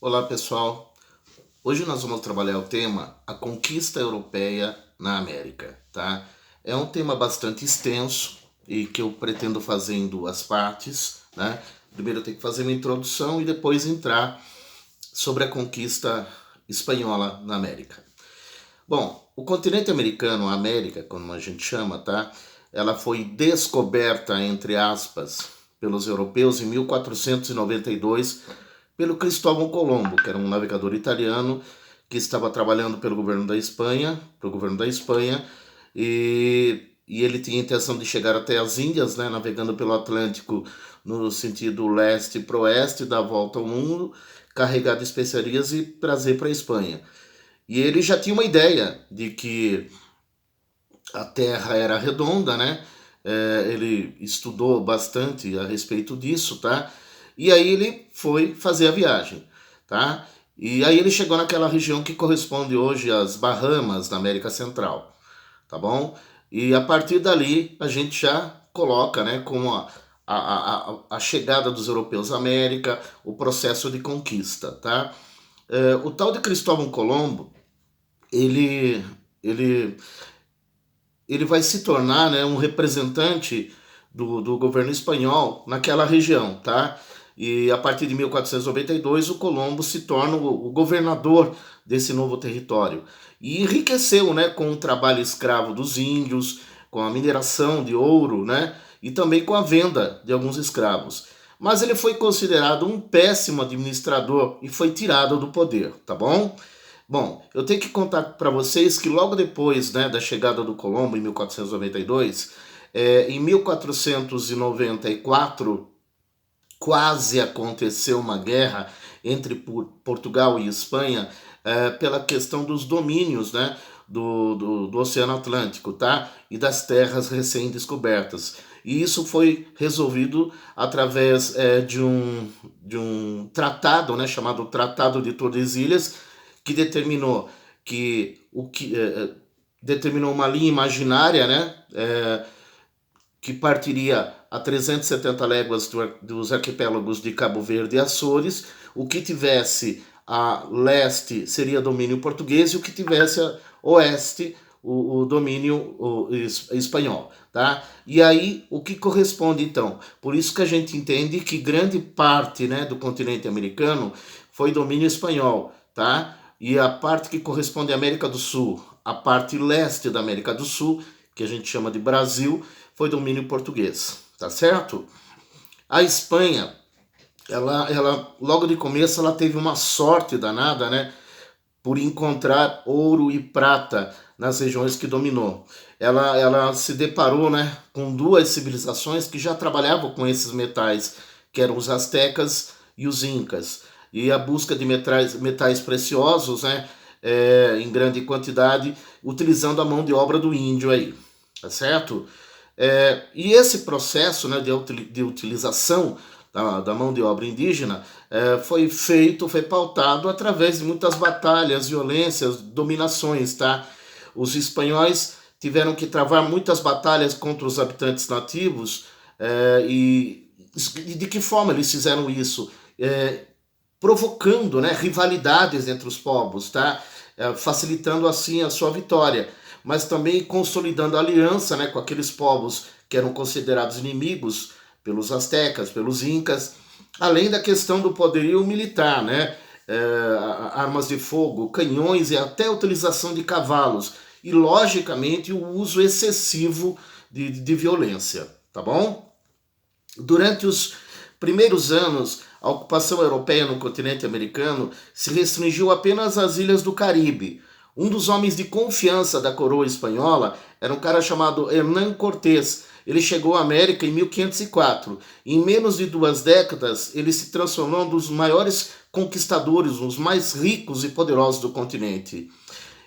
Olá pessoal, hoje nós vamos trabalhar o tema A Conquista Europeia na América, tá? É um tema bastante extenso e que eu pretendo fazer em duas partes, né? Primeiro eu tenho que fazer uma introdução e depois entrar sobre a conquista espanhola na América. Bom, o continente americano, a América, como a gente chama, tá? Ela foi descoberta, entre aspas, pelos europeus em 1492 pelo Cristóvão Colombo, que era um navegador italiano que estava trabalhando pelo governo da Espanha, para o governo da Espanha, e ele tinha a intenção de chegar até as Índias, né, navegando pelo Atlântico no sentido leste para oeste, dar a volta ao mundo, carregar de especiarias e trazer para a Espanha. E ele já tinha uma ideia de que a Terra era redonda, né? Ele estudou bastante a respeito disso, tá? E aí ele foi fazer a viagem, tá? E aí ele chegou naquela região que corresponde hoje às Bahamas, da América Central, tá bom? E a partir dali a gente já coloca, né, como a chegada dos europeus à América, o processo de conquista, tá? O tal de Cristóvão Colombo, ele, ele ele vai se tornar, né, um representante do governo espanhol naquela região, tá? E a partir de 1492 o Colombo se torna o governador desse novo território e enriqueceu, né, com o trabalho escravo dos índios, com a mineração de ouro, né, e também com a venda de alguns escravos. Mas ele foi considerado um péssimo administrador e foi tirado do poder, tá bom? Bom, eu tenho que contar para vocês que logo depois, né, da chegada do Colombo em 1492, em 1494 quase aconteceu uma guerra entre Portugal e Espanha pela questão dos domínios, né, do Oceano Atlântico, tá? E das terras recém-descobertas. E isso foi resolvido através de um tratado, né, chamado Tratado de Tordesilhas, que determinou que determinou uma linha imaginária, né, que partiria a 370 léguas dos arquipélagos de Cabo Verde e Açores. O que tivesse a leste seria domínio português e o que tivesse a oeste o domínio espanhol, tá? E aí o que corresponde então? Por isso que a gente entende que grande parte, né, do continente americano foi domínio espanhol, tá? E a parte que corresponde à América do Sul, a parte leste da América do Sul, que a gente chama de Brasil, foi domínio português, tá certo? A Espanha, ela logo de começo, ela teve uma sorte danada, né? Por encontrar ouro e prata nas regiões que dominou. Ela se deparou, né, com duas civilizações que já trabalhavam com esses metais, que eram os astecas e os incas. E a busca de metais preciosos, né, em grande quantidade, utilizando a mão de obra do índio aí, tá certo? E esse processo, né, de utilização da mão de obra indígena foi pautado através de muitas batalhas, violências, dominações, tá? Os espanhóis tiveram que travar muitas batalhas contra os habitantes nativos e de que forma eles fizeram isso? Provocando, né, rivalidades entre os povos, tá? Facilitando assim a sua vitória, mas também consolidando a aliança, né, com aqueles povos que eram considerados inimigos pelos astecas, pelos incas, além da questão do poderio militar, né? Armas de fogo, canhões e até a utilização de cavalos e, logicamente, o uso excessivo de violência, tá bom? Durante os primeiros anos, a ocupação europeia no continente americano se restringiu apenas às ilhas do Caribe. Um dos homens de confiança da coroa espanhola era um cara chamado Hernán Cortés. Ele chegou à América em 1504. Em menos de 2 décadas, ele se transformou em um dos maiores conquistadores, um dos mais ricos e poderosos do continente.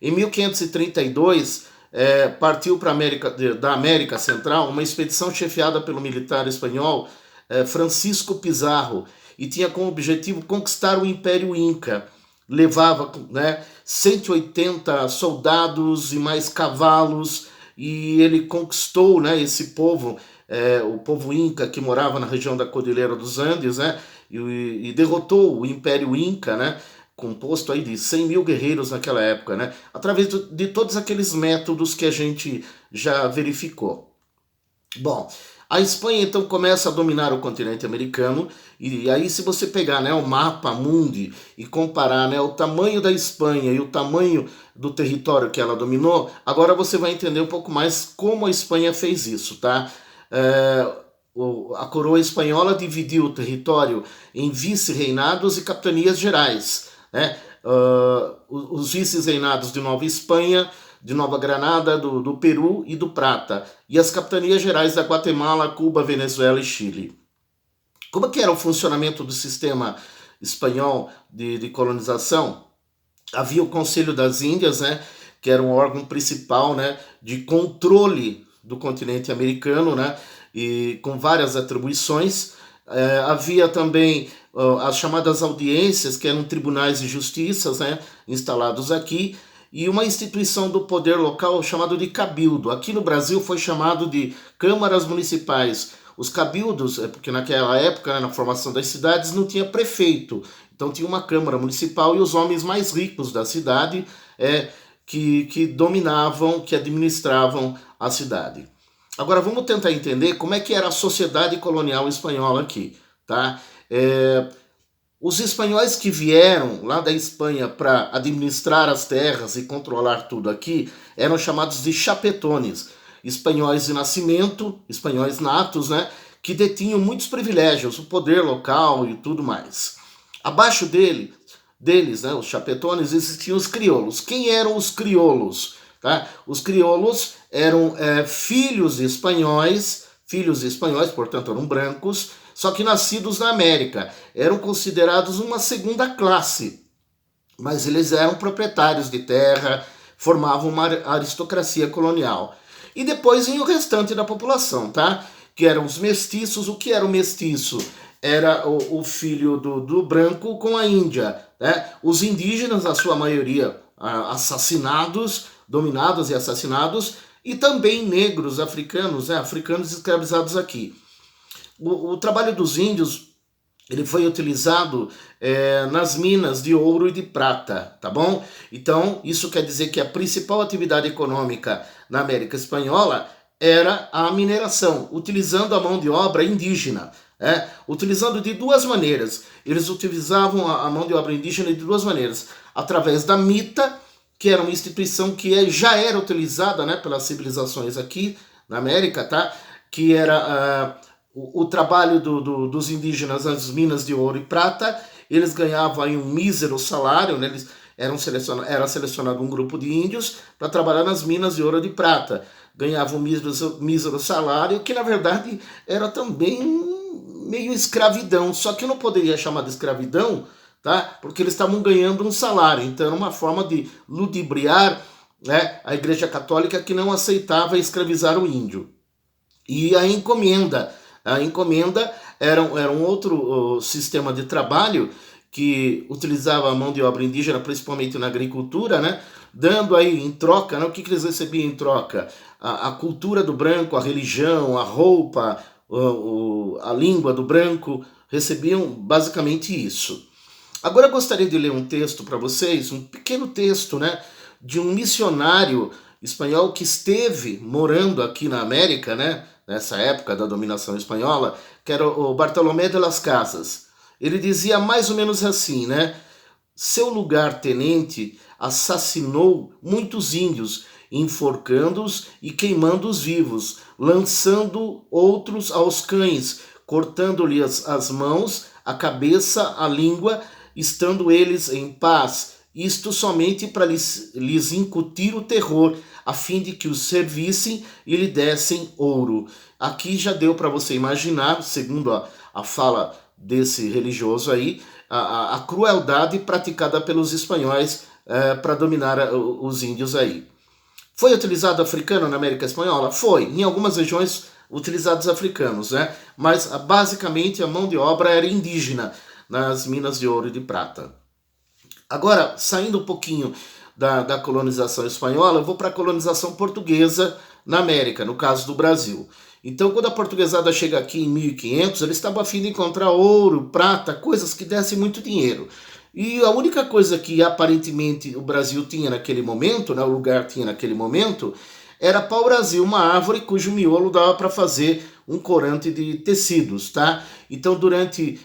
Em 1532, partiu para da América Central uma expedição chefiada pelo militar espanhol Francisco Pizarro e tinha como objetivo conquistar o Império Inca. Levava, né, 180 soldados e mais cavalos e ele conquistou, né, esse povo o povo Inca que morava na região da Cordilheira dos Andes, né, e derrotou o Império Inca, né, composto aí de 100 mil guerreiros naquela época, né, através de todos aqueles métodos que a gente já verificou. Bom, a Espanha então começa a dominar o continente americano, e aí se você pegar, né, o mapa mundi e comparar, né, o tamanho da Espanha e o tamanho do território que ela dominou, agora você vai entender um pouco mais como a Espanha fez isso, tá? É, a coroa espanhola dividiu o território em vice-reinados e capitanias gerais, né? Os vice-reinados de Nova Espanha, de Nova Granada, do Peru e do Prata, e as capitanias gerais da Guatemala, Cuba, Venezuela e Chile. Como que era o funcionamento do sistema espanhol de colonização? Havia o Conselho das Índias, né, que era um órgão principal, né, de controle do continente americano, né, e com várias atribuições. Havia também as chamadas audiências, que eram tribunais de justiça, né, instalados aqui, e uma instituição do poder local chamado de cabildo. Aqui no Brasil foi chamado de câmaras municipais. Os cabildos, porque naquela época, né, na formação das cidades, não tinha prefeito. Então tinha uma câmara municipal e os homens mais ricos da cidade que dominavam, que administravam a cidade. Agora vamos tentar entender como é que era a sociedade colonial espanhola aqui, tá? Os espanhóis que vieram lá da Espanha para administrar as terras e controlar tudo aqui eram chamados de chapetones, espanhóis de nascimento, espanhóis natos, né, que detinham muitos privilégios, o poder local e tudo mais. Abaixo deles, né, os chapetones, existiam os crioulos. Quem eram os crioulos? Tá? Os crioulos eram filhos espanhóis, portanto eram brancos, só que nascidos na América. Eram considerados uma segunda classe, mas eles eram proprietários de terra, formavam uma aristocracia colonial. E depois vinha o restante da população, tá? Que eram os mestiços. O que era o mestiço? Era o filho do branco com a Índia, né? Os indígenas, a sua maioria, assassinados, dominados e assassinados, e também negros africanos, né? Africanos escravizados aqui. O trabalho dos índios, ele foi utilizado nas minas de ouro e de prata, tá bom? Então, isso quer dizer que a principal atividade econômica na América Espanhola era a mineração, utilizando a mão de obra indígena, utilizando de duas maneiras. Eles utilizavam a mão de obra indígena de duas maneiras: através da mita, que era uma instituição que já era utilizada, né, pelas civilizações aqui na América, tá? Que era o trabalho dos indígenas nas minas de ouro e prata. Eles ganhavam aí um mísero salário, né? Eles era selecionado um grupo de índios para trabalhar nas minas de ouro e de prata. Ganhavam um mísero salário, que na verdade era também meio escravidão, só que não poderia chamar de escravidão, tá? Porque eles estavam ganhando um salário. Então era uma forma de ludibriar, né, a Igreja Católica, que não aceitava escravizar o índio. E a encomenda era um outro sistema de trabalho que utilizava a mão de obra indígena, principalmente na agricultura, né? Dando aí em troca, né? O que eles recebiam em troca? A cultura do branco, a religião, a roupa, a língua do branco, recebiam basicamente isso. Agora eu gostaria de ler um texto para vocês, um pequeno texto, né, de um missionário espanhol que esteve morando aqui na América, né, nessa época da dominação espanhola, que era o Bartolomé de las Casas. Ele dizia mais ou menos assim, né? Seu lugar-tenente assassinou muitos índios, enforcando-os e queimando-os vivos, lançando outros aos cães, cortando-lhes as mãos, a cabeça, a língua, estando eles em paz, isto somente para lhes incutir o terror, a fim de que os servissem e lhe dessem ouro. Aqui já deu para você imaginar, segundo a fala desse religioso aí, a crueldade praticada pelos espanhóis para dominar os índios aí. Foi utilizado africano na América Espanhola? Foi. Em algumas regiões utilizados africanos, né? Mas basicamente a mão de obra era indígena nas minas de ouro e de prata. Agora, saindo um pouquinho da colonização espanhola, eu vou para a colonização portuguesa na América, no caso do Brasil. Então, quando a portuguesada chega aqui em 1500, eles estavam a fim de encontrar ouro, prata, coisas que dessem muito dinheiro. E a única coisa que aparentemente o Brasil tinha naquele momento, né, o lugar tinha naquele momento, era pau-brasil, uma árvore cujo miolo dava para fazer um corante de tecidos, tá? Então, durante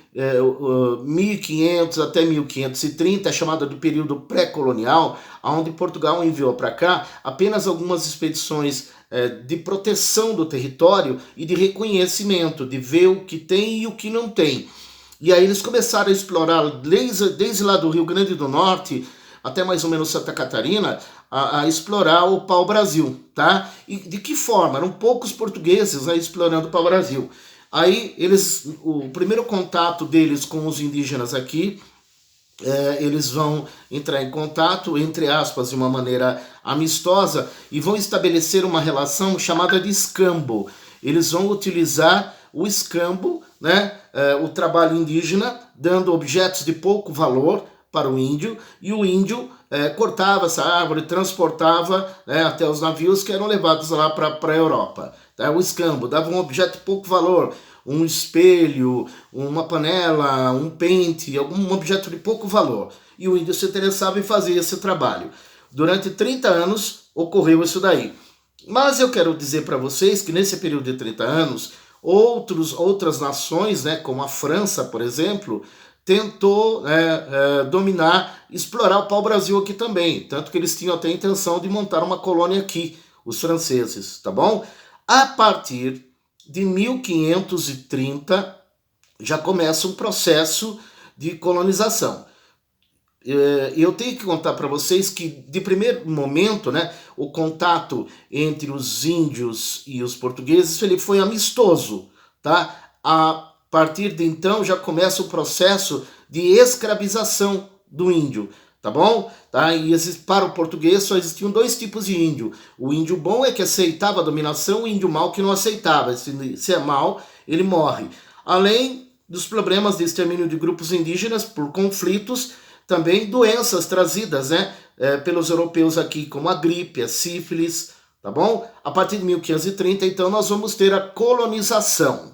1500 até 1530, é chamada do período pré-colonial, onde Portugal enviou para cá apenas algumas expedições de proteção do território e de reconhecimento, de ver o que tem e o que não tem. E aí eles começaram a explorar, desde lá do Rio Grande do Norte até mais ou menos Santa Catarina, a explorar o pau-brasil, tá? E de que forma? Eram poucos portugueses aí explorando o pau-brasil. Aí o primeiro contato deles com os indígenas aqui, eles vão entrar em contato, entre aspas, de uma maneira amistosa e vão estabelecer uma relação chamada de escambo. Eles vão utilizar o escambo, né, o trabalho indígena, dando objetos de pouco valor para o índio, e o índio cortava essa árvore, transportava até os navios que eram levados lá para a Europa. Tá? O escambo dava um objeto de pouco valor, um espelho, uma panela, um pente, algum objeto de pouco valor. E o índio se interessava em fazer esse trabalho. Durante 30 anos ocorreu isso daí. Mas eu quero dizer para vocês que nesse período de 30 anos, outras nações, né, como a França, por exemplo, tentou dominar, explorar o pau-brasil aqui também. Tanto que eles tinham até a intenção de montar uma colônia aqui, os franceses, tá bom? A partir de 1530 já começa um processo de colonização. Eu tenho que contar para vocês que, de primeiro momento, né, o contato entre os índios e os portugueses ele foi amistoso. Tá? A partir de então já começa o processo de escravização do índio. Tá bom? Tá? E para o português só existiam dois tipos de índio. O índio bom é que aceitava a dominação, o índio mau que não aceitava. Se é mau, ele morre. Além dos problemas de extermínio de grupos indígenas por conflitos, também doenças trazidas pelos europeus aqui, como a gripe, a sífilis, tá bom? A partir de 1530, então, nós vamos ter a colonização.